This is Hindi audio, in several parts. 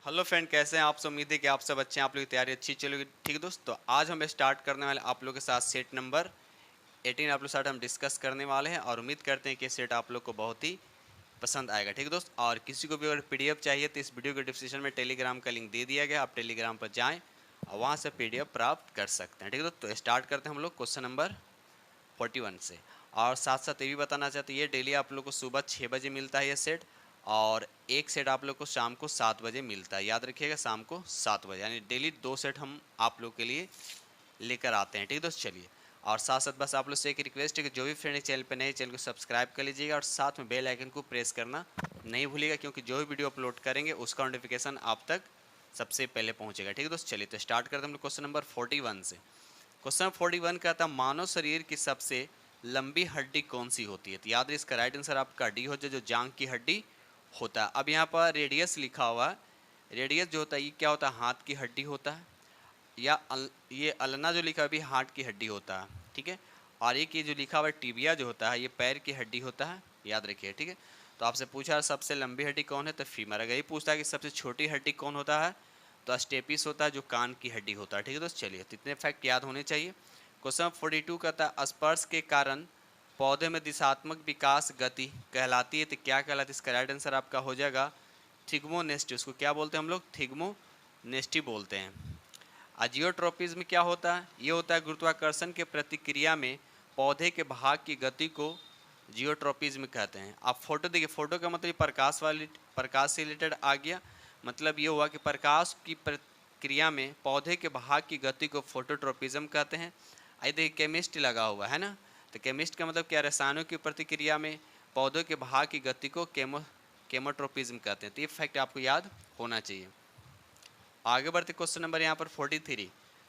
हेलो फ्रेंड, कैसे हैं आप सब। उम्मीद है कि आप सब अच्छे हैं, आप लोग की तैयारी अच्छी चलेगी। ठीक है दोस्तों, आज हम स्टार्ट करने वाले आप लोग के साथ सेट नंबर 18 आप लोग साथ हम डिस्कस करने वाले हैं और उम्मीद करते हैं कि सेट आप लोग को बहुत ही पसंद आएगा। ठीक है दोस्त, और किसी को भी अगर पीडीएफ चाहिए तो इस वीडियो के डिस्क्रिप्शन में टेलीग्राम का लिंक दे दिया गया, आप टेलीग्राम पर जाएँ और वहाँ से पीडीएफ प्राप्त कर सकते हैं। ठीक है दोस्तों, तो स्टार्ट करते हैं हम लोग क्वेश्चन नंबर 41 से। और साथ साथ ये भी बताना चाहते हैं, ये डेली आप लोग को सुबह 6 बजे मिलता है ये सेट, और एक सेट आप लोग को शाम को 7 बजे मिलता है। याद रखिएगा, शाम को 7 बजे, यानी डेली 2 सेट हम आप लोग के लिए लेकर आते हैं। ठीक है दोस्त, चलिए। और साथ साथ बस आप लोग से एक रिक्वेस्ट है कि जो भी फ्रेंड चैनल पे नए, चैनल को सब्सक्राइब कर लीजिएगा और साथ में बेल आइकन को प्रेस करना नहीं भूलिएगा, क्योंकि जो भी वीडियो अपलोड करेंगे उसका नोटिफिकेशन आप तक सबसे पहले पहुंचेगा। ठीक है दोस्त, चलिए तो स्टार्ट करते हैं हम लोग क्वेश्चन नंबर 41 से। क्वेश्चन 41 कहता है, मानव शरीर की सबसे लंबी हड्डी कौन सी होती है। तो याद रहे, इसका राइट आंसर आपका डी हो जाए, जो जांग की हड्डी होता है। अब यहाँ पर रेडियस लिखा हुआ है, रेडियस जो होता है ये क्या होता है, हाथ की हड्डी होता है, या ये अल्ना जो लिखा है भी हाथ की हड्डी होता है। ठीक है, और एक ये जो लिखा हुआ है टिबिया जो होता है, ये पैर की हड्डी होता है, याद रखिए। ठीक है, तो आपसे पूछा सबसे लंबी हड्डी कौन है, तो फीमर। अगर ये पूछता है कि सबसे छोटी हड्डी कौन होता है, तो स्टेपिस होता है, जो कान की हड्डी होता है। ठीक है दोस्त, चलिए, तो इतने फैक्ट याद होने चाहिए। क्वेश्चन 42 कहता है, स्पर्श के कारण पौधे में दिशात्मक विकास गति कहलाती है, तो क्या कहलाती है। इसका राइट आंसर आपका हो जाएगा थिग्मोनेस्टी। उसको क्या बोलते हैं हम लोग, थिग्मोनेस्टी बोलते हैं। अजियोट्रोपिज्म क्या होता है, ये होता है गुरुत्वाकर्षण के प्रतिक्रिया में पौधे के भाग की गति को जियोट्रोपिज्म कहते हैं। आप फोटो देखिए, फोटो का मतलब प्रकाश से रिलेटेड आ गया। मतलब ये हुआ कि प्रकाश की प्रक्रिया में पौधे के भाग की गति को फोटोट्रोपिज्म कहते हैं। आई देखिए, केमिस्ट लगा हुआ है ना, तो केमिस्ट का मतलब क्या, रसायनों की प्रतिक्रिया में पौधों के भाग की गति को केमोट्रोपिज्म कहते हैं। तो ये फैक्ट आपको याद होना चाहिए। आगे बढ़ते क्वेश्चन नंबर यहाँ पर 43।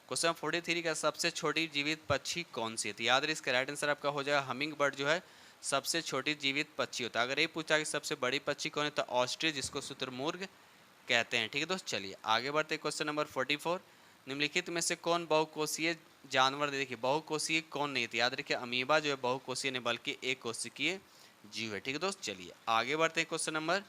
क्वेश्चन 43 का, सबसे छोटी जीवित पक्षी कौन सी है। तो याद रहे, इसका राइट आंसर आपका हो जाएगा हमिंग बर्ड जो है सबसे छोटी जीवित पक्षी होता है। अगर ये पूछा कि सबसे बड़ी पक्षी कौन है, तो ऑस्ट्रिच, जिसको शुतुरमुर्ग कहते हैं। ठीक है दोस्त, चलिए आगे बढ़ते क्वेश्चन नंबर 44। निम्नलिखित में से कौन बहुकोषीय जानवर, देखिए बहुकोषीय कौन नहीं थी। याद रखिए, अमीबा जो है बहुकोषीय नहीं बल्कि एक कोशिकीय जीव है। ठीक है दोस्त, चलिए आगे बढ़ते हैं क्वेश्चन नंबर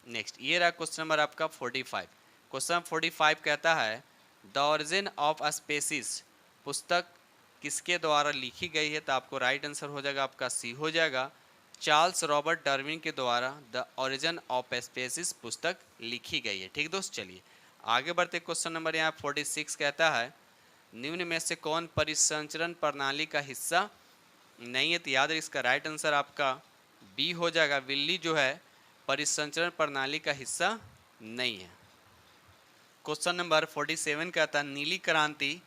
नेक्स्ट। ये रहा क्वेश्चन नंबर आपका 45। क्वेश्चन 45 कहता है, the origin of a species पुस्तक किसके द्वारा लिखी गई है। तो आपको राइट आंसर हो जाएगा आपका सी हो जाएगा, चार्ल्स रॉबर्ट डार्विन के द्वारा the origin of a species पुस्तक लिखी गई है। ठीक दोस्त, चलिए आगे बढ़ते क्वेश्चन नंबर यहाँ 46 कहता है, निम्न में से कौन परिसंचरण प्रणाली का हिस्सा नहीं है। तो याद है, इसका राइट आंसर आपका बी हो जाएगा, बिल्ली जो है परिसंचरण प्रणाली का हिस्सा नहीं है। क्वेश्चन नंबर 47 कहता है, नीली क्रांति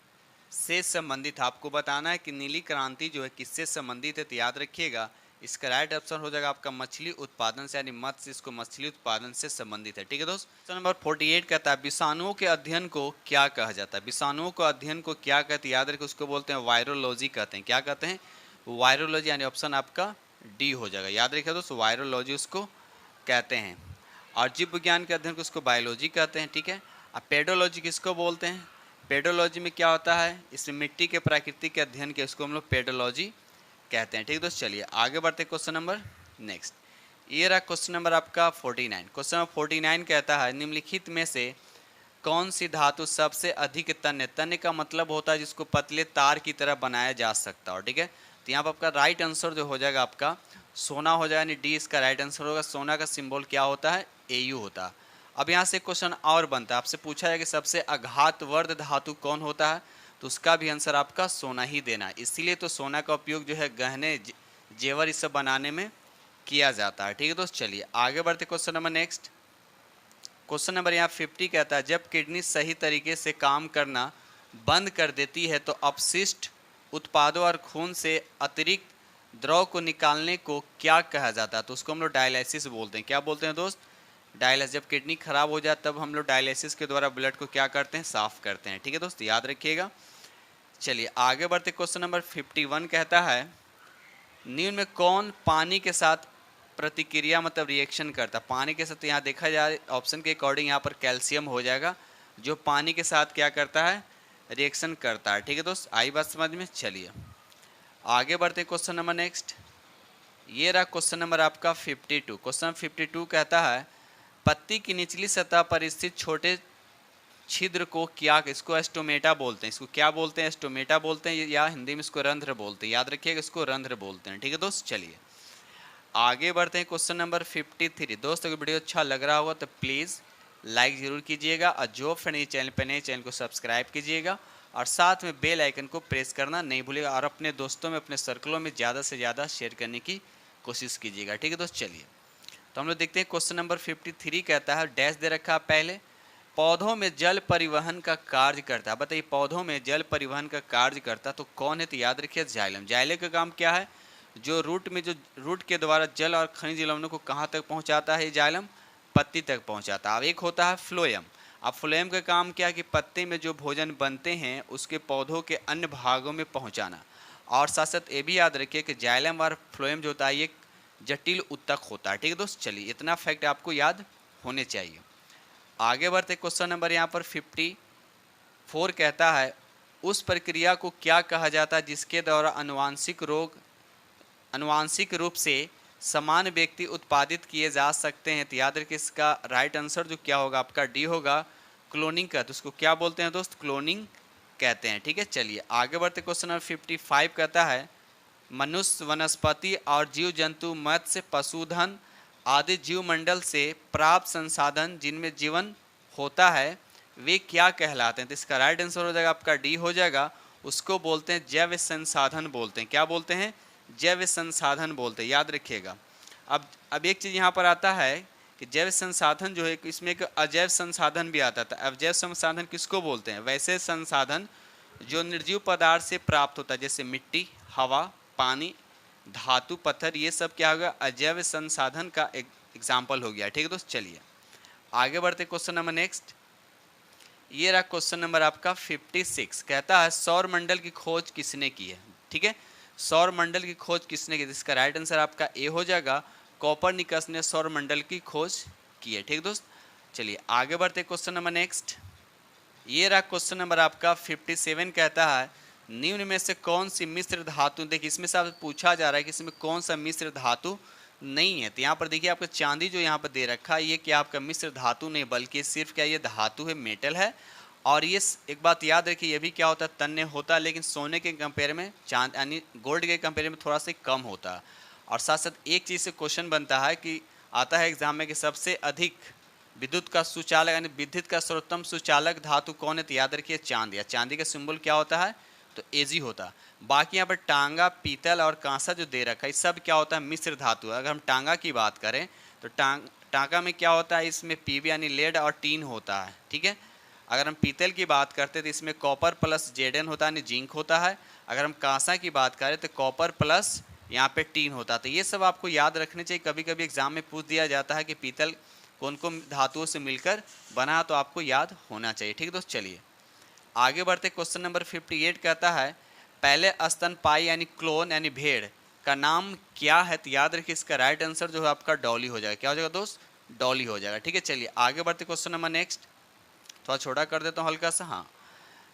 से संबंधित आपको बताना है कि नीली क्रांति जो है किससे संबंधित है। तो याद रखिएगा, इसका राइट ऑप्शन हो जाएगा आपका मछली उत्पादन से, यानी मत्स्य इसको मछली उत्पादन से संबंधित है। ठीक है दोस्त। क्वेश्चन नंबर 48 कहता है, विषाणुओं के अध्ययन को क्या कहा जाता है। विषाणुओं को अध्ययन को क्या कहते हैं। याद रखिए, उसको बोलते हैं वायरोलॉजी कहते हैं। क्या कहते हैं, वायरोलॉजी, यानी ऑप्शन आपका डी हो जाएगा। याद रखिए दोस्त, वायरोलॉजी उसको कहते हैं। और जीव विज्ञान के अध्ययन को उसको बायोलॉजी कहते हैं। ठीक है, अब पेडोलॉजी किसको बोलते हैं। पेडोलॉजी में क्या होता है, इसमें मिट्टी के प्राकृतिक के अध्ययन के उसको हम लोग पेडोलॉजी कहते हैं। ठीक दोस्त, चलिए आगे बढ़ते क्वेश्चन नंबर नेक्स्ट। ये रहा क्वेश्चन नंबर आपका 49। क्वेश्चन नंबर 49 कहता है, निम्नलिखित में से कौन सी धातु सबसे अधिक तन्य, तन्य का मतलब होता है जिसको पतले तार की तरह बनाया जा सकता हो। ठीक है, तो यहाँ पर आपका राइट आंसर जो हो जाएगा आपका सोना हो जाएगा, यानी डी इसका राइट आंसर होगा। सोना का सिंबल क्या होता है, एयू होता है। अब यहाँ से क्वेश्चन और बनता है, आपसे पूछा जाए कि सबसे आघातवर्ध धातु कौन होता है, तो उसका भी आंसर आपका सोना ही देना है। इसीलिए तो सोना का उपयोग जो है गहने जेवर इस सब बनाने में किया जाता है। ठीक है दोस्त, चलिए आगे बढ़ते question number next. Question number यहाँ 50 कहता है, जब किडनी सही तरीके से काम करना बंद कर देती है तो अपशिष्ट उत्पादों और खून से अतिरिक्त द्रव को निकालने को क्या कहा जाता है। तो उसको हम लोग डायलिसिस बोलते हैं। क्या बोलते हैं दोस्त, डायलिसिस। जब किडनी खराब हो जाए तब हम लोग डायलिसिस के द्वारा ब्लड को क्या करते हैं, साफ करते हैं। ठीक है दोस्त, याद रखिएगा। चलिए आगे बढ़ते क्वेश्चन नंबर 51 कहता है, निम्न में कौन पानी के साथ प्रतिक्रिया मतलब रिएक्शन करता है। पानी के साथ यहाँ देखा जाए ऑप्शन के अकॉर्डिंग यहाँ पर कैल्शियम हो जाएगा, जो पानी के साथ क्या करता है, रिएक्शन करता है। ठीक है दोस्त, आई बात समझ में। चलिए आगे बढ़ते क्वेश्चन नंबर नेक्स्ट। ये रहा क्वेश्चन नंबर आपका 52। क्वेश्चन 52 कहता है, पत्ती की निचली सतह पर स्थित छोटे छिद्र को क्या, इसको एस्टोमेटा बोलते हैं। इसको क्या बोलते हैं? एस्टोमेटा बोलते हैं, या हिंदी में इसको रंध्र बोलते हैं। याद रखिएगा, इसको रंध्र बोलते हैं। ठीक है दोस्त, चलिए आगे बढ़ते हैं। Question number 53। दोस्तों वीडियो अच्छा लग रहा होगा तो प्लीज़ लाइक ज़रूर कीजिएगा, और जो फ्रेंड ये चैनल पर नए, चैनल को सब्सक्राइब कीजिएगा, और साथ में बेल आइकन को प्रेस करना नहीं भूलिएगा, और अपने दोस्तों में, अपने सर्कलों में ज़्यादा से ज़्यादा शेयर करने की कोशिश कीजिएगा। ठीक है दोस्त, चलिए तो हम लोग देखते हैं। क्वेश्चन नंबर 53 कहता है, डैश दे रखा है पहले, पौधों में जल परिवहन का कार्य करता है। बताइए पौधों में जल परिवहन का कार्य करता तो कौन है? तो याद रखिए जाइलम। जाइलम का काम क्या है? जो रूट के द्वारा जल और खनिज लवणों को कहाँ तक पहुँचाता है? जाइलम पत्ती तक पहुँचाता है। अब एक होता है फ्लोएम। अब फ्लोएम का काम क्या है कि पत्ते में जो भोजन बनते हैं उसके पौधों के अन्य भागों में पहुँचाना। और साथ साथ ये भी याद रखिए कि जाइलम और फ्लोएम जो होता है ये जटिल उत्तक होता है। ठीक है दोस्त, चलिए इतना फैक्ट आपको याद होने चाहिए। आगे बढ़ते क्वेश्चन नंबर यहाँ पर 54 कहता है, उस प्रक्रिया को क्या कहा जाता है जिसके द्वारा अनुवांशिक रूप से समान व्यक्ति उत्पादित किए जा सकते हैं? तो याद रखिए इसका राइट आंसर जो क्या होगा आपका डी होगा, क्लोनिंग का। तो उसको क्या बोलते हैं दोस्त? क्लोनिंग कहते हैं। ठीक है, चलिए आगे बढ़ते क्वेश्चन नंबर 55 कहता है, मनुष्य, वनस्पति और जीव जंतु, मत्स्य, पशुधन आदि जीव मंडल से प्राप्त संसाधन जिनमें जीवन होता है वे क्या कहलाते हैं? तो इसका राइट आंसर हो जाएगा आपका डी हो जाएगा, उसको बोलते हैं जैव संसाधन बोलते हैं। क्या बोलते हैं? जैव संसाधन बोलते हैं, याद रखिएगा। अब एक चीज़ यहाँ पर आता है कि जैव संसाधन जो है इसमें एक अजैव संसाधन भी आता था। अजैव संसाधन किसको बोलते हैं? वैसे संसाधन जो निर्जीव पदार्थ से प्राप्त होता है, जैसे मिट्टी, हवा, पानी, धातु, पत्थर, ये सब क्या होगा? अजैव संसाधन का एक एग्जाम्पल हो गया। ठीक है दोस्त, चलिए आगे बढ़ते क्वेश्चन नंबर नेक्स्ट। ये रहा क्वेश्चन नंबर आपका 56 कहता है, सौर मंडल की खोज किसने की है? ठीक है, सौर मंडल की खोज किसने की? इसका राइट आंसर आपका ए हो जाएगा, कोपरनिकस ने सौर मंडल की खोज की है। ठीक दोस्त, चलिए आगे बढ़ते क्वेश्चन नंबर नेक्स्ट। ये रहा क्वेश्चन नंबर आपका 57 कहता है, निम्न में से कौन सी मिश्र धातु, देखिए इसमें से आपसे पूछा जा रहा है कि इसमें कौन सा मिश्र धातु नहीं है। तो यहाँ पर देखिए आपका चांदी जो यहाँ पर दे रखा है ये क्या आपका मिश्र धातु नहीं, बल्कि सिर्फ क्या ये धातु है, मेटल है। और ये एक बात याद रखिए, ये भी क्या होता है? तन्य होता है, लेकिन सोने के कंपेयर में, चांद यानी गोल्ड के कंपेयर में थोड़ा सा कम होता है। और साथ साथ एक चीज़ से क्वेश्चन बनता है कि आता है एग्जाम में कि सबसे अधिक विद्युत का सुचालक यानी विद्युत का सर्वोत्तम सुचालक धातु कौन है? तो याद रखिए चांदी। या चांदी का सिंबल क्या होता है? तो एजी होता है। बाकी यहाँ पर टांगा, पीतल और कांसा जो दे रखा है सब क्या होता है? मिश्र धातु। अगर हम टांगा की बात करें तो टांगा में क्या होता है? इसमें पीबी यानी लेड और टीन होता है। ठीक है, अगर हम पीतल की बात करते हैं तो इसमें कॉपर प्लस जेडन होता है यानी जिंक होता है। अगर हम कांसा की बात करें तो कॉपर प्लस यहाँ पे टीन होता है। तो ये सब आपको याद रखने चाहिए। कभी कभी एग्जाम में पूछ दिया जाता है कि पीतल कौन कौन धातुओं से मिलकर बना, तो आपको याद होना चाहिए। ठीक है दोस्त, चलिए आगे बढ़ते क्वेश्चन नंबर 58 कहता है, पहले स्तनपायी यानी क्लोन यानी भेड़ का नाम क्या है? तो याद रखिए इसका राइट आंसर जो है आपका डॉली हो जाएगा। क्या हो जाएगा दोस्त? डॉली हो जाएगा। ठीक है, चलिए आगे बढ़ते क्वेश्चन नंबर नेक्स्ट। थोड़ा छोटा कर देता हूँ हल्का सा। हाँ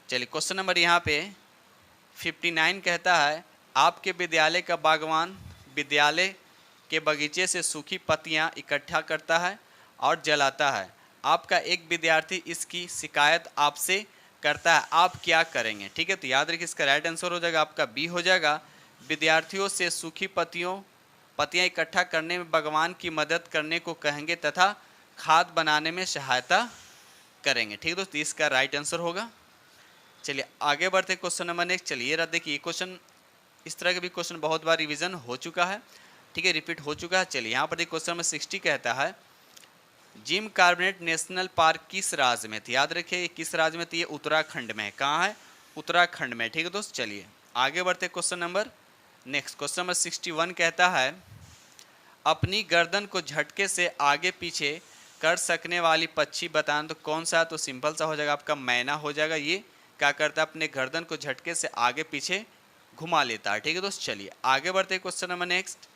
चलिए, क्वेश्चन नंबर यहाँ पे 59 कहता है, आपके विद्यालय का बागवान विद्यालय के बगीचे से सूखी पत्तियाँ इकट्ठा करता है और जलाता है। आपका एक विद्यार्थी इसकी शिकायत आपसे करता है, आप क्या करेंगे? ठीक है, तो याद रखिए इसका राइट आंसर हो जाएगा आपका बी हो जाएगा, विद्यार्थियों से सूखी पत्तियां इकट्ठा करने में भगवान की मदद करने को कहेंगे तथा खाद बनाने में सहायता करेंगे। ठीक है दोस्तों, इसका राइट आंसर होगा। चलिए आगे बढ़ते क्वेश्चन नंबर नेक्स्ट। चलिए देखिए क्वेश्चन, इस तरह के भी क्वेश्चन बहुत बार रिवीजन हो चुका है। ठीक है, रिपीट हो चुका है। चलिए यहाँ पर देखिए क्वेश्चन नंबर 60 कहता है, जिम कॉर्बेट नेशनल पार्क किस राज्य में? तो याद रखिए ये किस राज्य में? तो ये उत्तराखंड में है। कहाँ है? उत्तराखंड में। ठीक है दोस्त, चलिए आगे बढ़ते question number next. Question number 61 कहता है, अपनी गर्दन को झटके से आगे पीछे कर सकने वाली पक्षी बताना। तो कौन सा? तो सिंपल सा हो जाएगा आपका मैना हो जाएगा। ये क्या करता है? अपने गर्दन को झटके से आगे पीछे घुमा लेता है। ठीक है दोस्त, चलिए आगे बढ़ते क्वेश्चन नंबर नेक्स्ट।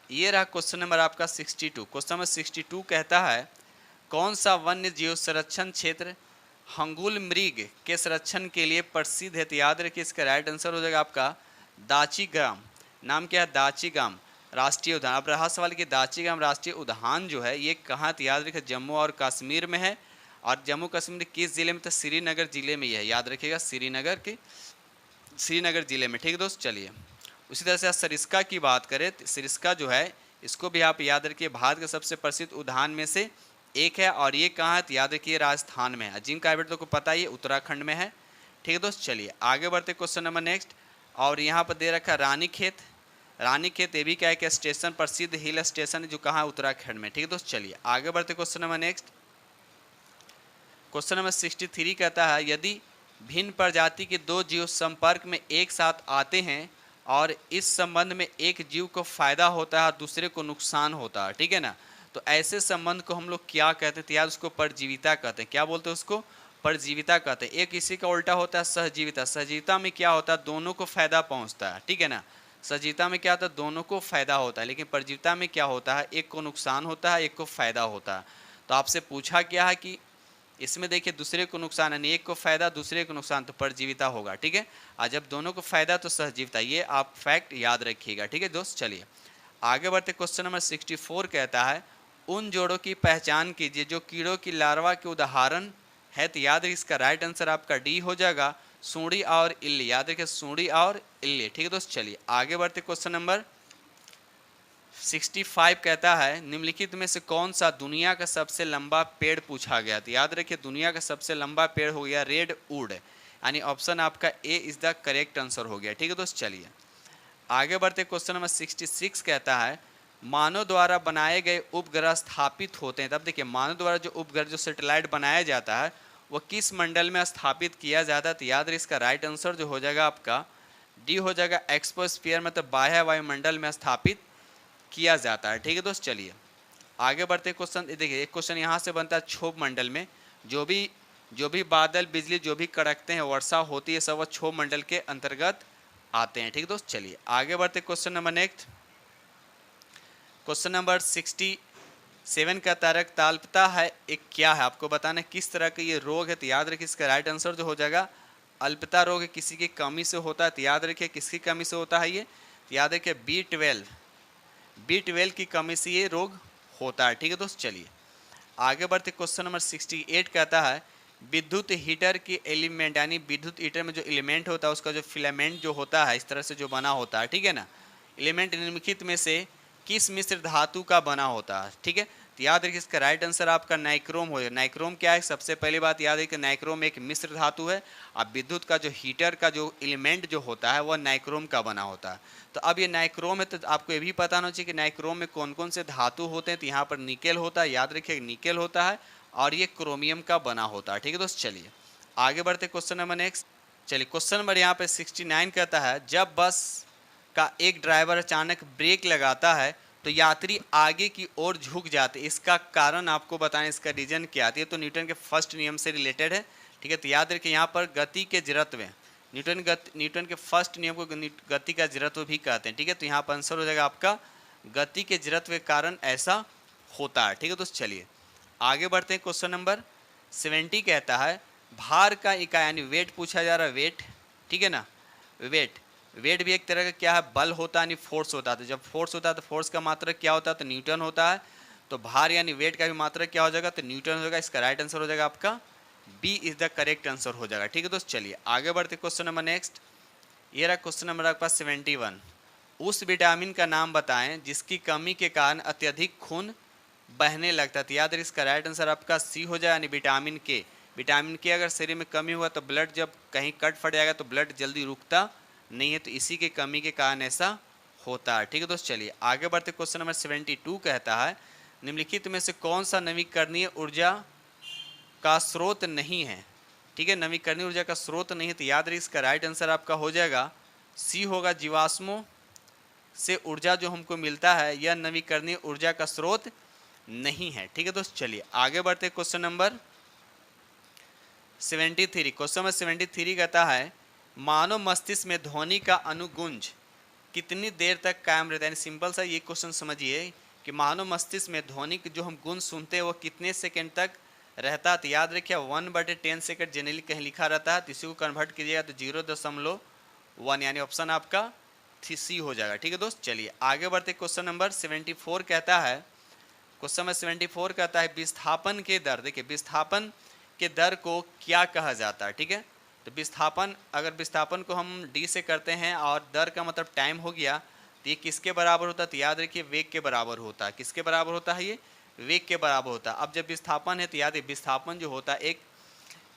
ये रहा क्वेश्चन नंबर आपका 62। क्वेश्चन नंबर 62 कहता है, कौन सा वन्य जीव संरक्षण क्षेत्र हंगुल मृग के संरक्षण के लिए प्रसिद्ध है? तो याद रखिए इसका राइट आंसर हो जाएगा आपका दाची गाम। नाम क्या है? दाची गाम। राष्ट्रीय उद्यान। अब रहा सवाल कि दाची गाम राष्ट्रीय उद्यान जो है ये कहाँ, तो याद रखिए जम्मू और कश्मीर में है। और जम्मू कश्मीर किस जिले में, तो श्रीनगर जिले में ही है, याद रखिएगा श्रीनगर जिले में। ठीक है दोस्त, चलिए उसी तरह से सरिस्का की बात करें तो सरिस्का जो है इसको भी आप याद रखिए भारत के सबसे प्रसिद्ध उद्यान में से एक है। और ये कहाँ है, तो याद रखिए राजस्थान में है। जिम कार्बेट तो को पता ही है उत्तराखंड में है। ठीक है दोस्त, चलिए आगे बढ़ते क्वेश्चन नंबर नेक्स्ट। और यहाँ पर दे रखा है रानीखेत। रानीखेत ये भी क्या है कि स्टेशन, प्रसिद्ध हिल स्टेशन है जो कहाँ है, उत्तराखंड में। ठीक है दोस्त, चलिए आगे बढ़ते question number next. Question number 63 कहता है यदि भिन्न प्रजाति के दो जीव संपर्क में एक साथ आते हैं और इस संबंध में एक जीव को फायदा होता है और दूसरे को नुकसान होता है, ठीक है ना, तो ऐसे संबंध को हम लोग क्या कहते हैं, तो यार उसको परजीविता कहते हैं। क्या बोलते हैं उसको, परजीविता कहते हैं। एक इसी का उल्टा होता है सहजीविता। सहजीविता में क्या होता है, दोनों को फायदा पहुंचता है, ठीक है ना। सहजीविता में क्या होता है, दोनों को फायदा होता है। लेकिन परजीविता में क्या होता है, एक को नुकसान होता है, एक को फायदा होता है। तो आपसे पूछा क्या है कि इसमें देखिए दूसरे को नुकसान है, एक को फायदा दूसरे को नुकसान, तो परजीविता होगा, ठीक है। और जब दोनों को फायदा तो सहजीविता, ये आप फैक्ट याद रखिएगा, ठीक है दोस्त। चलिए आगे बढ़ते क्वेश्चन नंबर 64 कहता है उन जोड़ों की पहचान कीजिए जो कीड़ों की लार्वा के उदाहरण है। तो याद रखिए इसका राइट आंसर आपका डी हो जाएगा, सूंडी और इल्ली। याद रखिए सूंडी और इल्ली, ठीक है दोस्त। चलिए आगे बढ़ते क्वेश्चन नंबर 65 कहता है निम्नलिखित में से कौन सा दुनिया का सबसे लंबा पेड़ पूछा गया। तो याद रखिए दुनिया का सबसे लंबा पेड़ हो गया रेड वुड, यानी ऑप्शन आपका ए इज द करेक्ट आंसर हो गया, ठीक है दोस्त। चलिए आगे बढ़ते क्वेश्चन नंबर 66 कहता है मानव द्वारा बनाए गए उपग्रह स्थापित होते हैं। तब देखिए मानव द्वारा जो उपग्रह जो सैटेलाइट बनाया जाता है वो किस मंडल में स्थापित किया जाता है। तो याद रखिए इसका राइट आंसर जो हो जाएगा आपका डी हो जाएगा, एक्सपोस्फीयर मतलब बाह्य वायुमंडल में स्थापित किया जाता है, ठीक है दोस्त। चलिए आगे बढ़ते क्वेश्चन। देखिए एक क्वेश्चन यहाँ से बनता है क्षोभ मंडल में जो भी बादल बिजली जो भी कड़कते हैं वर्षा होती है सब क्षोभ मंडल के अंतर्गत आते हैं, ठीक है दोस्त। चलिए आगे बढ़ते question number next. Question number 67 का तारक ताल्पता है एक क्या है, आपको बताना किस तरह का ये रोग है। तो याद रखिए इसका राइट आंसर जो हो जाएगा अल्पता रोग है, किसी की कमी से होता है। तो याद रखिए किसकी कमी से होता है ये, तो याद रखिए B12 की कमी से ये रोग होता है, ठीक है दोस्त। चलिए आगे बढ़ते क्वेश्चन नंबर 68 कहता है विद्युत हीटर की एलिमेंट, यानी विद्युत हीटर में जो एलिमेंट होता है उसका जो फिलामेंट जो होता है इस तरह से जो बना होता है, ठीक है ना। एलिमेंट निम्नलिखित में से किस मिश्र धातु का बना होता है, ठीक है। तो याद रखिए इसका राइट आंसर आपका नाइक्रोम हो जाएगा। नाइक्रोम क्या है, सबसे पहली बात याद रखिए नाइक्रोम एक मिश्र धातु है। अब विद्युत का जो हीटर का जो एलिमेंट जो होता है वह नाइक्रोम का बना होता है। तो अब ये नाइक्रोम है तो आपको ये भी पता होना चाहिए कि नाइक्रोम में कौन कौन से धातु होते हैं। तो यहाँ पर निकेल होता है, याद रखिए निकेल होता है, और ये क्रोमियम का बना होता है, ठीक है दोस्त। चलिए आगे बढ़ते क्वेश्चन नंबर नेक्स्ट। चलिए क्वेश्चन नंबर यहाँ पे 69 कहता है जब बस का एक ड्राइवर अचानक ब्रेक लगाता है तो यात्री आगे की ओर झुक जाते, इसका कारण आपको बताएं, इसका रीजन क्या आती है। तो न्यूटन के फर्स्ट नियम से रिलेटेड है, ठीक है। तो याद रखिए यहाँ पर गति के जड़त्व, न्यूटन के फर्स्ट नियम को गति का जड़त्व भी कहते हैं, ठीक है। तो यहाँ पर आंसर हो जाएगा आपका गति के जड़त्व के कारण ऐसा होता है, ठीक है। तो चलिए आगे बढ़ते हैं क्वेश्चन नंबर 70 कहता है भार का इकाई, यानी वेट पूछा जा रहा है, वेट, ठीक है ना। वेट भी एक तरह का क्या है, बल होता है, यानी फोर्स होता है। तो जब फोर्स होता है तो फोर्स का मात्रक क्या होता है, तो न्यूटन होता है। तो भार यानी वेट का भी मात्रक क्या हो जाएगा, तो न्यूटन हो जाएगा। इसका राइट आंसर हो जाएगा आपका B is the correct answer हो जाएगा, ठीक है दोस्त। चलिए आगे बढ़ते क्वेश्चन नंबर नेक्स्ट। ये रहा क्वेश्चन नंबर आपके पास 71। उस विटामिन का नाम बताएं जिसकी कमी के कारण अत्यधिक खून बहने लगता है। तो याद रखिए इसका राइट आंसर आपका सी हो जाए, यानी विटामिन के। विटामिन के अगर शरीर में कमी हुआ तो ब्लड जब कहीं कट फट जाएगा तो ब्लड जल्दी रुकता नहीं है, तो इसी के कमी के कारण ऐसा होता है, ठीक है दोस्त। चलिए आगे बढ़ते क्वेश्चन नंबर 72 कहता है निम्नलिखित में से कौन सा नवीकरणीय ऊर्जा का स्रोत नहीं है, ठीक है। नवीकरणीय ऊर्जा का स्रोत नहीं है, तो याद रखिए इसका राइट आंसर आपका हो जाएगा सी होगा, जीवाश्मों से ऊर्जा जो हमको मिलता है यह नवीकरणीय ऊर्जा का स्रोत नहीं है, ठीक है दोस्त। चलिए आगे बढ़ते क्वेश्चन नंबर 73। क्वेश्चन नंबर 73 कहता है मानव मस्तिष्क में ध्वनि का अनुगुंज कितनी देर तक कायम रहता है। सिंपल सा ये क्वेश्चन समझिए कि मानव मस्तिष्क में ध्वनि जो हम गुंज सुनते हैं वो कितने सेकंड तक रहता है। तो याद रखिए 1/10 सेकंड जनरली कहीं लिखा रहता है, तो इसी को कन्वर्ट कीजिएगा तो 0.1, यानी ऑप्शन आपका सी हो जाएगा। ठीक है दोस्त, चलिए आगे बढ़ते। क्वेश्चन नंबर 74 कहता है, क्वेश्चन नंबर 74 कहता है विस्थापन के दर। देखिए विस्थापन के दर को क्या कहा जाता है। ठीक है, तो विस्थापन, अगर विस्थापन को हम डी से करते हैं और दर का मतलब टाइम हो गया, तो ये किसके बराबर होता है, तो याद रखिए वेग के बराबर होता है। किसके बराबर होता है, ये वेग के बराबर होता है। अब जब विस्थापन है तो याद है विस्थापन जो होता है एक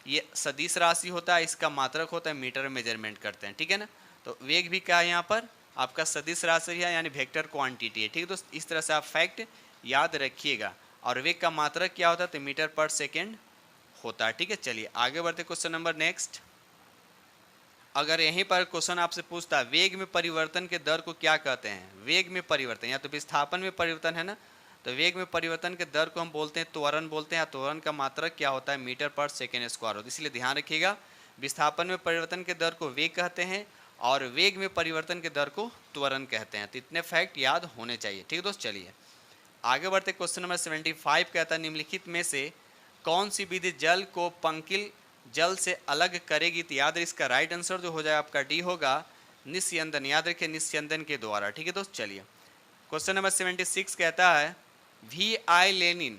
ये सदिश राशि होता है, इसका मात्रक होता है, मीटर में मेजरमेंट करते हैं। ठीक है ना, तो वेग भी क्या है यहाँ पर आपका सदिश राशि है, यानी वेक्टर क्वांटिटी है। ठीक है दोस्त, इस तरह से आप फैक्ट याद रखिएगा। और वेग का मात्रक क्या होता है, तो मीटर पर सेकेंड होता है। ठीक है, चलिए आगे बढ़ते। क्वेश्चन नंबर नेक्स्ट, अगर यहीं पर क्वेश्चन आपसे पूछता है वेग में परिवर्तन के दर को क्या कहते हैं। वेग में परिवर्तन या तो विस्थापन में परिवर्तन है ना, तो वेग में परिवर्तन के दर को हम बोलते हैं त्वरण बोलते हैं। त्वरण का मात्रक क्या होता है, मीटर पर सेकेंड स्क्वायर होता है। इसलिए ध्यान रखिएगा, विस्थापन में परिवर्तन के दर को वेग कहते हैं और वेग में परिवर्तन के दर को त्वरण कहते हैं। तो इतने फैक्ट याद होने चाहिए। ठीक है दोस्त, चलिए आगे बढ़ते। क्वेश्चन नंबर 75 कहता है निम्नलिखित में से कौन सी विधि जल को पंकिल जल से अलग करेगी। तो याद है इसका राइट आंसर जो हो जाएगा आपका डी होगा, निस्यंदन। याद रखिए निस्यंदन के द्वारा। ठीक है दोस्त, चलिए क्वेश्चन नंबर 76 कहता है वी आई लेनिन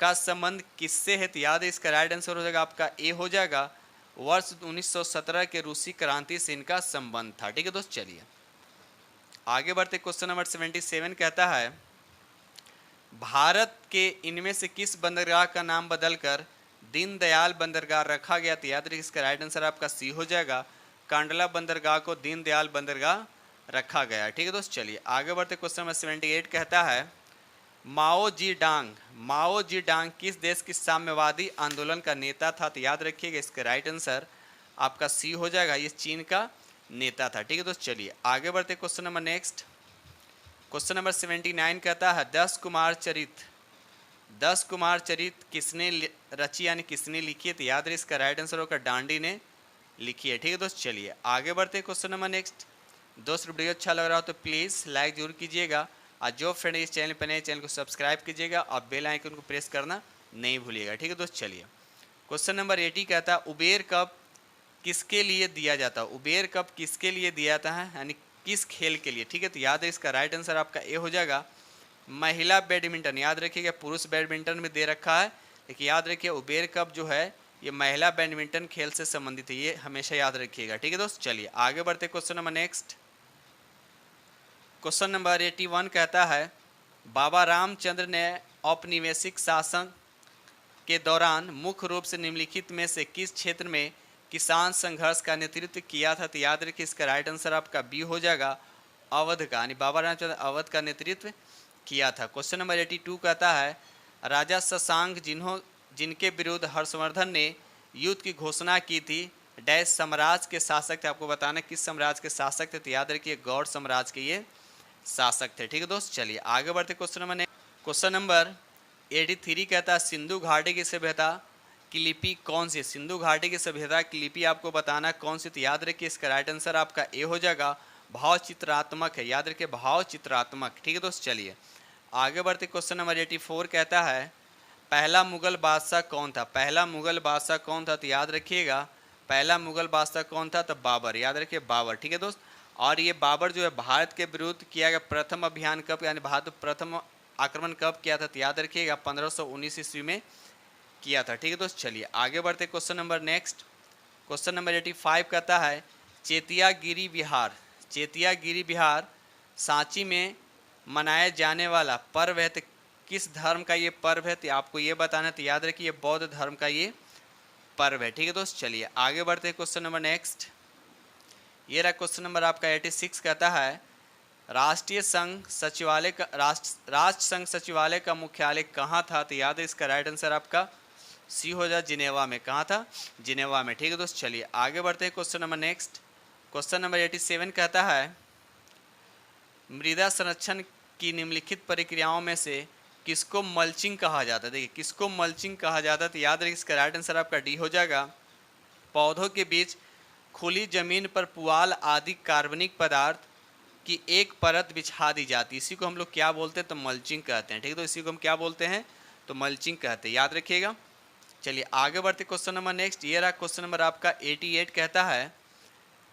का संबंध किससे है। तो याद है इसका राइट आंसर हो जाएगा आपका ए हो जाएगा, वर्ष 1917 के रूसी क्रांति से इनका संबंध था। ठीक है दोस्त, चलिए आगे बढ़ते। क्वेश्चन नंबर 77 कहता है भारत के इनमें से किस बंदरगाह का नाम बदलकर दीनदयाल बंदरगाह रखा गया। तो याद रखिए इसका राइट आंसर आपका सी हो जाएगा, कांडला बंदरगाह को दीनदयाल बंदरगाह रखा गया। ठीक है दोस्त, चलिए आगे बढ़ते। क्वेश्चन नंबर 78 कहता है माओ जी डांग किस देश की साम्यवादी आंदोलन का नेता था। तो याद रखिएगा इसका राइट आंसर आपका सी हो जाएगा, ये चीन का नेता था। ठीक है दोस्त, चलिए आगे बढ़ते। Question number next, question number 79 कहता है 10 कुमार चरित किसने रची यानी किसने लिखी है। तो याद रहे इसका राइट आंसर होगा डांडी ने लिखी है। ठीक है दोस्त, चलिए आगे बढ़ते हैं। क्वेश्चन नंबर नेक्स्ट, दोस्त वीडियो अच्छा लग रहा हो तो प्लीज़ लाइक जरूर कीजिएगा और जो फ्रेंड इस चैनल पर नए चैनल को सब्सक्राइब कीजिएगा और बेल आइकन को प्रेस करना नहीं भूलिएगा। ठीक है दोस्त, चलिए क्वेश्चन नंबर 80 कहता है उबेर कप किसके लिए दिया जाता है। उबेर कप किसके लिए दिया जाता है यानी किस खेल के लिए। ठीक है, तो याद है इसका राइट आंसर आपका ए हो जाएगा, महिला बैडमिंटन। याद रखिएगा पुरुष बैडमिंटन में दे रखा है, लेकिन याद रखिए उबेर कप जो है ये महिला बैडमिंटन खेल से संबंधित है, ये हमेशा याद रखिएगा। ठीक है दोस्त, चलिए आगे बढ़ते। Question number next, question number 81 कहता है बाबा रामचंद्र ने औपनिवेशिक शासन के दौरान मुख्य रूप से निम्नलिखित में से किस क्षेत्र में किसान संघर्ष का नेतृत्व किया था। तो याद रखिए इसका राइट आंसर आपका बी हो जाएगा, अवध का, यानी बाबा रामचंद्र अवध का नेतृत्व किया था। क्वेश्चन नंबर 82 कहता है राजा शशांक जिनके विरुद्ध हर्षवर्धन ने युद्ध की घोषणा की थी डैश साम्राज्य के शासक थे। आपको बताना किस साम्राज्य के शासक थे। तो याद रखिए गौड़ साम्राज्य के ये शासक थे। ठीक है दोस्त, चलिए आगे बढ़ते। क्वेश्चन नंबर 83 कहता है सिंधु घाटी की सभ्यता की लिपि कौन सी है। सिंधु घाटी की सभ्यता की लिपि आपको बताना कौन सी। तो याद रखिए इसका राइट आंसर आपका ए हो जाएगा, भाव चित्रात्मक है। याद रखिए भाव चित्रात्मक। ठीक है दोस्त, चलिए आगे बढ़ते। क्वेश्चन नंबर 84 कहता है पहला मुगल बादशाह कौन था। पहला मुगल बादशाह कौन था। तो याद रखिएगा पहला मुगल बादशाह कौन था, तो बाबर। याद रखिए बाबर। ठीक है दोस्त, और ये बाबर जो है भारत के विरुद्ध किया गया प्रथम अभियान कब यानी भारत प्रथम आक्रमण कब किया था। तो याद रखिएगा 1519 ईस्वी में किया था। ठीक है दोस्त, चलिए आगे बढ़ते। Question number next, question number 85 कहता है चेतिया गिरी विहार सांची में मनाया जाने वाला पर्व है। तो किस धर्म का ये पर्व है, तो आपको ये बताना। तो याद रखिए बौद्ध धर्म का ये पर्व है। ठीक है दोस्त, चलिए आगे बढ़ते हैं। क्वेश्चन नंबर नेक्स्ट, ये रहा क्वेश्चन नंबर आपका 86 कहता है राष्ट्रीय संघ सचिवालय का मुख्यालय कहाँ था। तो याद है इसका राइट आंसर आपका सी हो जाए, जिनेवा में। कहाँ था, जिनेवा में। ठीक है दोस्त, चलिए आगे बढ़ते हैं। Question number next, question number 87 कहता है मृदा संरक्षण की निम्नलिखित प्रक्रियाओं में से किसको मल्चिंग कहा जाता है। देखिए किसको मल्चिंग कहा जाता है। तो याद रखिए इसका राइट आंसर आपका डी हो जाएगा, पौधों के बीच खुली जमीन पर पुआल आदि कार्बनिक पदार्थ की एक परत बिछा दी जाती है। इसी को हम लोग क्या बोलते हैं, तो मल्चिंग कहते हैं। ठीक है, तो इसी को हम क्या बोलते हैं, तो मल्चिंग कहते हैं। याद रखिएगा। चलिए आगे बढ़ते क्वेश्चन नंबर नेक्स्ट, ये रहा क्वेश्चन नंबर आपका 88 कहता है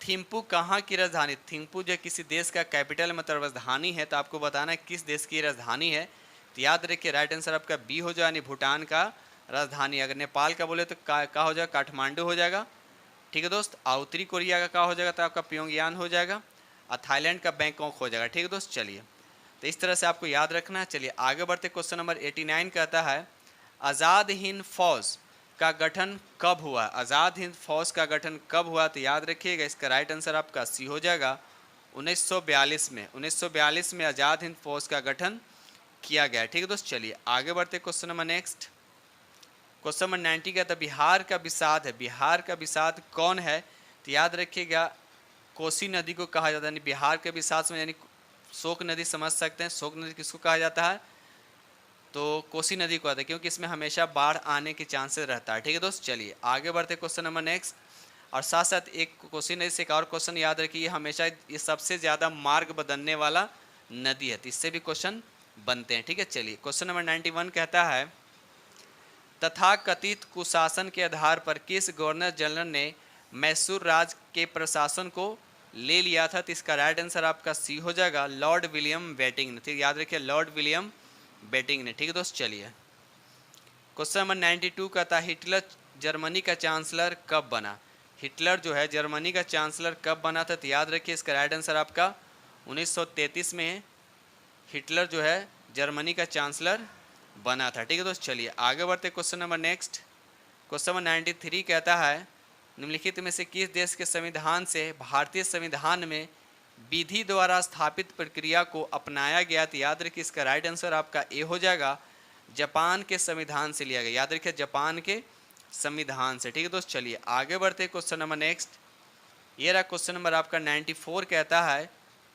थिम्पू कहाँ की राजधानी? थिम्पू जो किसी देश का कैपिटल मतलब राजधानी है, तो आपको बताना है किस देश की राजधानी है। तो याद रखिए राइट आंसर आपका बी हो जाए, यानी भूटान का राजधानी। अगर नेपाल का बोले तो का हो जाएगा? काठमांडू हो जाएगा। ठीक है दोस्त। और उत्तरी कोरिया का हो जाएगा? तो आपका प्योंगयान हो जाएगा। और थाईलैंड का बैंकॉक हो जाएगा। ठीक है दोस्त। चलिए, तो इस तरह से आपको याद रखना है। चलिए आगे बढ़ते। क्वेश्चन नंबर 89 कहता है आज़ाद हिंद फौज का गठन कब हुआ? आज़ाद हिंद फौज का गठन कब हुआ? तो याद रखिएगा इसका राइट आंसर आपका सी हो जाएगा 1942 में। 1942 में आज़ाद हिंद फौज का गठन किया गया। ठीक है दोस्त। चलिए आगे बढ़ते। Question number next, question number 90 का था बिहार का विषाद है। बिहार का विषाद कौन है? तो याद रखिएगा कोसी नदी को कहा जाता है। यानी बिहार के विषाद में यानी शोक नदी समझ सकते हैं। शोक नदी किसको कहा जाता है? तो कोसी नदी को आता है, क्योंकि इसमें हमेशा बाढ़ आने के चांसेस रहता है। ठीक है दोस्त। चलिए आगे बढ़ते क्वेश्चन नंबर नेक्स्ट। और साथ साथ एक कोसी नदी से एक और क्वेश्चन याद रखिए, हमेशा ये सबसे ज़्यादा मार्ग बदलने वाला नदी है, तो इससे भी क्वेश्चन बनते हैं। ठीक है। चलिए क्वेश्चन नंबर 91 कहता है तथाकथित कुशासन के आधार पर किस गवर्नर जनरल ने मैसूर राज्य के प्रशासन को ले लिया था? तो इसका राइट आंसर आपका सी हो जाएगा लॉर्ड विलियम बेटिंग ने। ठीक, याद रखिए लॉर्ड विलियम बेटिंग ने। ठीक है दोस्त। चलिए क्वेश्चन नंबर 92 का था हिटलर जर्मनी का चांसलर कब बना? हिटलर जो है जर्मनी का चांसलर कब बना था? तो याद रखिए इसका राइट आंसर आपका 1933 में हिटलर जो है जर्मनी का चांसलर बना था। ठीक है दोस्त। चलिए आगे बढ़ते question number next. Question number 93 कहता है निम्नलिखित में से किस देश के संविधान से भारतीय संविधान में विधि द्वारा स्थापित प्रक्रिया को अपनाया गया? तो याद रखिए इसका राइट आंसर आपका ए हो जाएगा जापान के संविधान से लिया गया। याद रखिए जापान के संविधान से। ठीक है दोस्त। चलिए आगे बढ़ते क्वेश्चन नंबर नेक्स्ट। ये रहा क्वेश्चन नंबर आपका 94 कहता है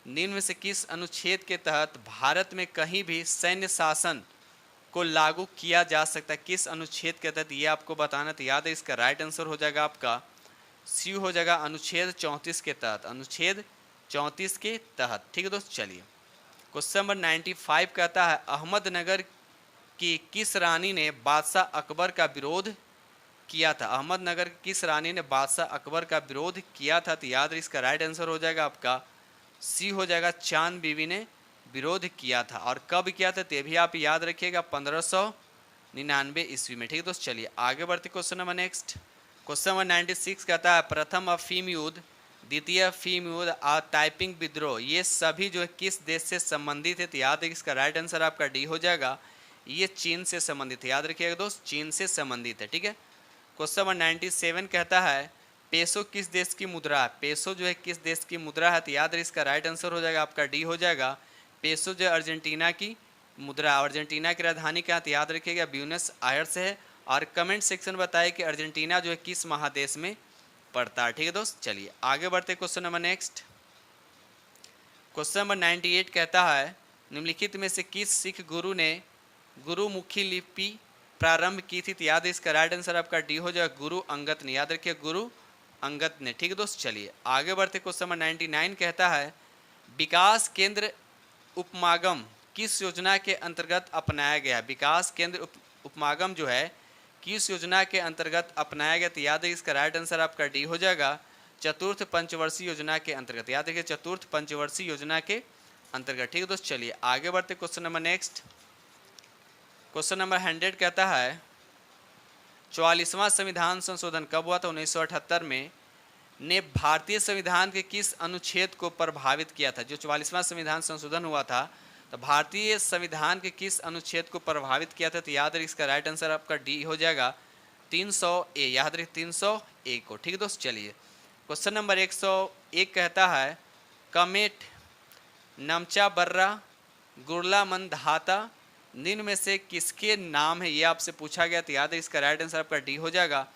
निम्न में से किस अनुच्छेद के तहत भारत में कहीं भी सैन्य शासन को लागू किया जा सकता है? किस अनुच्छेद के तहत ये आपको बताना। तो याद है इसका राइट आंसर हो जाएगा आपका सी हो जाएगा अनुच्छेद 34 के तहत। अनुच्छेद 34 के तहत। ठीक है दोस्त। चलिए क्वेश्चन नंबर 95 कहता है अहमदनगर की किस रानी ने बादशाह अकबर का विरोध किया था? अहमदनगर की किस रानी ने बादशाह अकबर का विरोध किया था? तो याद है इसका राइट आंसर हो जाएगा आपका सी हो जाएगा चांद बीवी ने विरोध किया था। और कब किया था तो भी आप याद रखिएगा 1599 ईस्वी में। ठीक है दोस्त। चलिए आगे बढ़ते question number next. Question number 96 कहता है प्रथम अफीम युद्ध, द्वितीय अफीम युद्ध और टाइपिंग विद्रोह ये सभी जो है किस देश से संबंधित है? तो याद है इसका राइट आंसर आपका डी हो जाएगा ये चीन से संबंधित है। याद रखिएगा दोस्त चीन से संबंधित है। ठीक है। क्वेश्चन नंबर 97 कहता है पेसो किस देश की मुद्रा है? पेसो जो है किस देश की मुद्रा है? तो याद है इसका राइट आंसर हो जाएगा आपका डी हो जाएगा पेसो जो अर्जेंटीना की मुद्रा। अर्जेंटीना की राजधानी क्या है? तो याद रखिएगा ब्यूनस आयर्स है। और कमेंट सेक्शन बताए कि अर्जेंटीना जो है किस महादेश में पड़ता है। ठीक है दोस्त। चलिए आगे बढ़ते question number next. Question number 98 कहता है निम्नलिखित में से किस सिख गुरु ने गुरुमुखी लिपि प्रारंभ की थी? तो याद है इसका राइट आंसर आपका डी हो जाएगा गुरु अंगद ने। याद रखिए गुरु अंगद ने। ठीक है दोस्त। चलिए आगे बढ़ते क्वेश्चन नंबर 99 कहता है विकास केंद्र उपमागम किस योजना के अंतर्गत अपनाया गया? विकास केंद्र उपमागम जो है किस योजना के अंतर्गत अपनाया गया? तो याद है इसका राइट आंसर आपका डी हो जाएगा चतुर्थ पंचवर्षीय योजना के अंतर्गत। याद रखिए चतुर्थ पंचवर्षीय योजना के अंतर्गत। ठीक है दोस्त। चलिए आगे बढ़ते question number next. Question number 100 कहता है 44वां संविधान संशोधन कब हुआ था? 1978 में ने भारतीय संविधान के किस अनुच्छेद को प्रभावित किया था? जो 44वां संविधान संशोधन हुआ था तो भारतीय संविधान के किस अनुच्छेद को प्रभावित किया था? तो याद रखिए इसका राइट आंसर आपका डी हो जाएगा 300 ए। याद रखिए 301 को। ठीक है दोस्त। चलिए क्वेश्चन नंबर 101 कहता है कमेट नमचा बर्रा गुरला मंधाता निम्न में से किसके नाम है? ये आपसे पूछा गया। तो याद है इसका राइट आंसर आपका डी हो जाएगा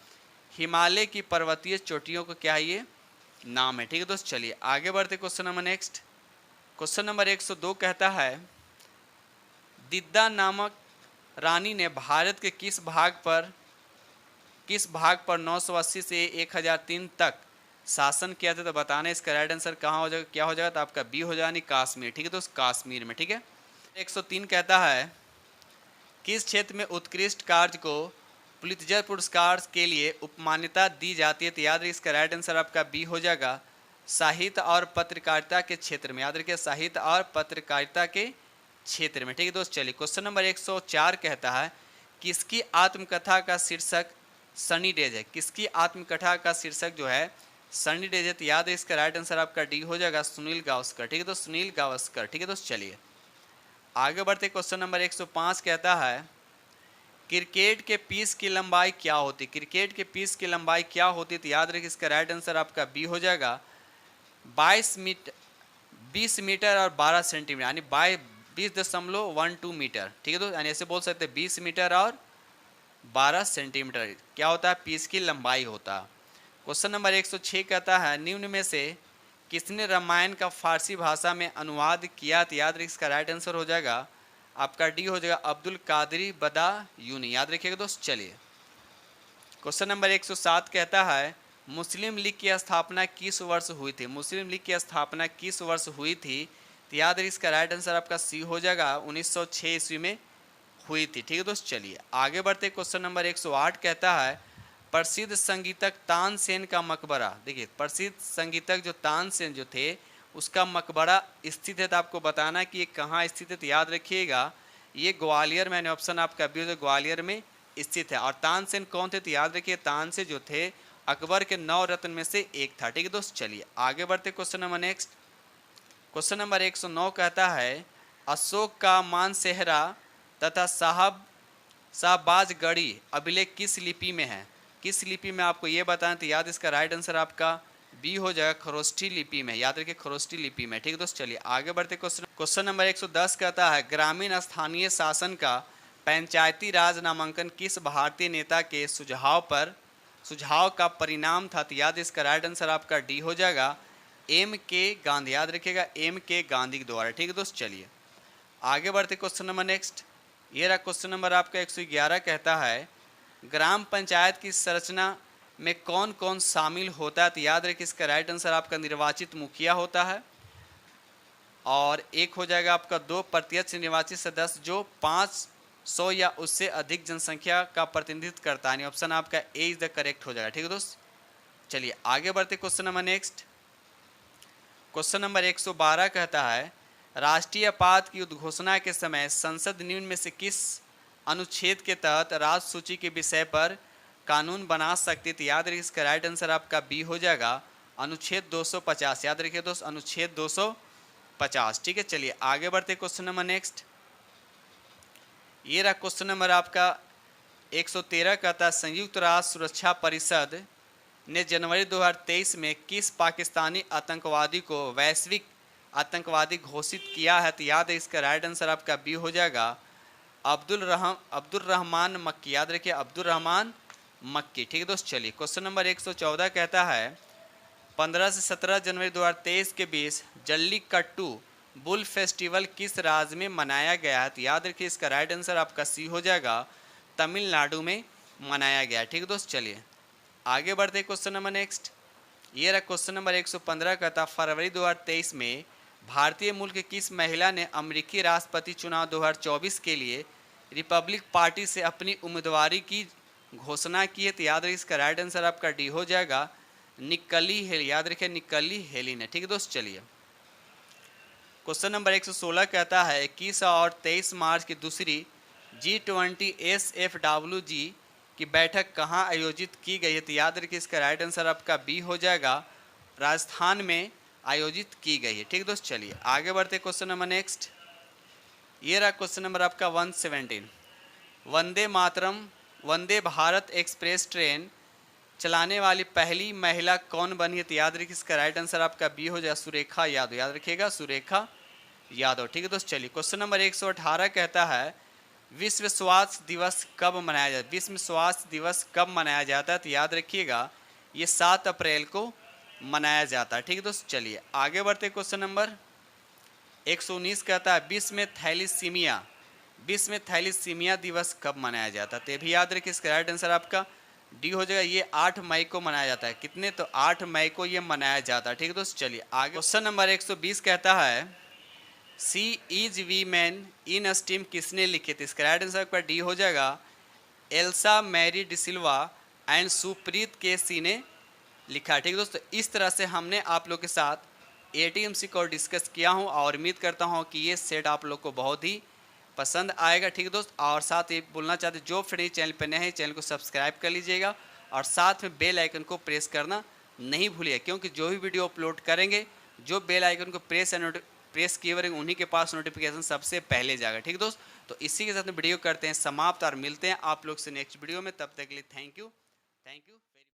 हिमालय की पर्वतीय चोटियों को क्या ये नाम है। ठीक है दोस्त। चलिए आगे बढ़ते question number next. Question number 102 कहता है दिद्दा नामक रानी ने भारत के किस भाग पर 980 से 1003 तक शासन किया था? तो बताना इसका राइट आंसर कहाँ हो जाएगा, क्या हो जाएगा? तो आपका बी हो जाएगा कश्मीर। ठीक है दोस्त कश्मीर में। ठीक है। 103 कहता है किस क्षेत्र में उत्कृष्ट कार्य को पुलित्जर पुरस्कार के लिए उपमान्यता दी जाती है? तो याद रखिए इसका राइट आंसर आपका बी हो जाएगा साहित्य और पत्रकारिता के क्षेत्र में, याद रखिए साहित्य और पत्रकारिता के क्षेत्र में। ठीक है दोस्त, चलिए क्वेश्चन नंबर 104 कहता है किसकी आत्मकथा का शीर्षक सनी डेज है। किसकी आत्मकथा का शीर्षक जो है सनी डेज है, तो याद है इसका राइट आंसर आपका डी हो जाएगा, सुनील गावस्कर। ठीक है दोस्त, सुनील गावस्कर। ठीक है दोस्त, चलिए आगे बढ़ते। क्वेश्चन नंबर 105 कहता है क्रिकेट के पिच की लंबाई क्या होती। क्रिकेट के पिच की लंबाई क्या होती, तो याद रखिए इसका राइट आंसर आपका बी हो जाएगा 22 मीटर, 20 मीटर और 12 सेंटीमीटर, यानी 20.12 मीटर। ठीक है दोस्त, यानी ऐसे बोल सकते हैं 20 मीटर और 12 सेंटीमीटर क्या होता है, पिच की लंबाई होता है। क्वेश्चन नंबर 106 कहता है निम्न में से किसने रामायण का फारसी भाषा में अनुवाद किया, तो याद रखिए इसका राइट आंसर हो जाएगा आपका डी हो जाएगा अब्दुल कादरी बदायूनी। याद रखिएगा दोस्त, चलिए क्वेश्चन नंबर 107 कहता है मुस्लिम लीग की स्थापना किस वर्ष हुई थी। मुस्लिम लीग की स्थापना किस वर्ष हुई थी, तो याद रखिए इसका राइट आंसर आपका सी हो जाएगा 1906 ईस्वी में हुई थी। ठीक है दोस्त, चलिए आगे बढ़ते। क्वेश्चन नंबर 108 कहता है प्रसिद्ध संगीतक तानसेन का मकबरा। देखिए प्रसिद्ध संगीतक जो तानसेन जो थे उसका मकबरा स्थित है, तो आपको बताना कि ये कहाँ स्थित है, तो याद रखिएगा ये ग्वालियर में, ऑप्शन आपका बी हो, ग्वालियर में स्थित है। और तानसेन कौन थे, तो याद रखिए तानसेन जो थे अकबर के 9 रत्न में से एक था। ठीक है दोस्त, चलिए आगे बढ़ते। Question number next, question number 109 कहता है अशोक का मानसेहरा तथा शाहबाजगढ़ी अभिलेख किस लिपि में है। किस लिपि में आपको ये बताएं, तो याद इसका राइट आंसर आपका बी हो जाएगा खरोष्ठी लिपि में। याद रखिए खरोष्ठी लिपि में। ठीक है दोस्त, चलिए आगे बढ़ते। क्वेश्चन नंबर 110 कहता है ग्रामीण स्थानीय शासन का पंचायती राज नामांकन किस भारतीय नेता के सुझाव का परिणाम था, तो याद इसका राइट आंसर आपका डी हो जाएगा एम के गांधी। याद रखिएगा एम के गांधी के द्वारा। ठीक है दोस्त, चलिए आगे बढ़ते। क्वेश्चन नंबर नेक्स्ट, ये रहा क्वेश्चन नंबर आपका 111 कहता है ग्राम पंचायत की संरचना में कौन कौन शामिल होता है, तो याद रखिए इसका राइट आंसर आपका निर्वाचित मुखिया होता है, और एक हो जाएगा आपका 2 प्रत्यक्ष निर्वाचित सदस्य जो 500 या उससे अधिक जनसंख्या का प्रतिनिधित्व करता है। ऑप्शन आपका ए इज द करेक्ट हो जाएगा। ठीक है दोस्त, चलिए आगे बढ़ते। Question number next, question number 112 कहता है राष्ट्रीय आपात की उद्घोषणा के समय संसद निम्न में से किस अनुच्छेद के तहत राज्य सूची के विषय पर कानून बना सकती, तो याद रखिए इसका राइट आंसर आपका बी हो जाएगा अनुच्छेद 250। याद रखिए दोस्त अनुच्छेद 250। ठीक है, चलिए आगे बढ़ते। क्वेश्चन नंबर नेक्स्ट, ये रहा क्वेश्चन नंबर आपका 113 कहता है संयुक्त राष्ट्र सुरक्षा परिषद ने जनवरी 2023 में किस पाकिस्तानी आतंकवादी को वैश्विक आतंकवादी घोषित किया है, तो याद है इसका राइट आंसर आपका बी हो जाएगा अब्दुल रहमान मक्की। याद रखिए अब्दुल रहमान मक्की। ठीक है दोस्त, चलिए क्वेश्चन नंबर 114 कहता है 15 से 17 जनवरी 2023 के बीच जल्लीकट्टू बुल फेस्टिवल किस राज्य में मनाया गया है, तो याद रखिए इसका राइट आंसर आपका सी हो जाएगा तमिलनाडु में मनाया गया। ठीक है दोस्त, चलिए आगे बढ़ते। क्वेश्चन नंबर नेक्स्ट, ये रहा क्वेश्चन नंबर 115 कहता फरवरी 2023 में भारतीय मूल की किस महिला ने अमेरिकी राष्ट्रपति चुनाव 2024 के लिए रिपब्लिक पार्टी से अपनी उम्मीदवारी की घोषणा की है, तो याद रखिए इसका राइट आंसर आपका डी हो जाएगा निक्की हेली। याद रखिए निक्की हेली ने। ठीक है दोस्त, चलिए क्वेश्चन नंबर 116 कहता है 21 और 23 मार्च की दूसरी G20 SFWG की बैठक कहाँ आयोजित की गई है, तो याद रखिए इसका राइट आंसर आपका बी हो जाएगा राजस्थान में आयोजित की गई है। ठीक है दोस्त, चलिए आगे बढ़ते। क्वेश्चन नंबर नेक्स्ट, ये रहा क्वेश्चन नंबर आपका 117 वंदे भारत एक्सप्रेस ट्रेन चलाने वाली पहली महिला कौन बनी है, तो याद रखिए इसका राइट आंसर आपका बी हो जाएगा सुरेखा यादव। याद रखिएगा सुरेखा यादव। ठीक है दोस्त, चलिए क्वेश्चन नंबर 118 कहता है विश्व स्वास्थ्य दिवस कब मनाया जाता है। विश्व स्वास्थ्य दिवस कब मनाया जाता है, तो याद रखिएगा ये 7 अप्रैल को मनाया जाता है। ठीक है दोस्त, चलिए आगे बढ़ते। क्वेश्चन नंबर 119 कहता है विश्व में थैलीसीमिया दिवस कब मनाया जाता है, तो ये भी याद रखिए इसका राइट आंसर आपका डी हो जाएगा ये 8 मई को मनाया जाता है। कितने, तो 8 मई को ये मनाया जाता है। ठीक है दोस्त, चलिए आगे। क्वेश्चन नंबर 120 कहता है see is we man in steam किसने लिखे थे, इसका राइट आंसर आपका डी हो जाएगा Elsa Mary D'Silva and Supreet K C ने लिखा है। ठीक है दोस्तों, इस तरह से हमने आप लोग के साथ ATMC को डिस्कस किया हूँ और उम्मीद करता हूँ कि ये सेट आप लोग को बहुत ही पसंद आएगा। ठीक है दोस्त, और साथ ही बोलना चाहते जो फ्रेंड चैनल पर नए हैं चैनल को सब्सक्राइब कर लीजिएगा और साथ में बेल आइकन को प्रेस करना नहीं भूलिए, क्योंकि जो भी वीडियो अपलोड करेंगे जो बेल आइकन को प्रेस किए हुए उन्हीं के पास नोटिफिकेशन सबसे पहले जाएगा। ठीक है दोस्त, तो इसी के साथ में वीडियो करते हैं समाप्त और मिलते हैं आप लोग से नेक्स्ट वीडियो में। तब तक के लिए थैंक यू।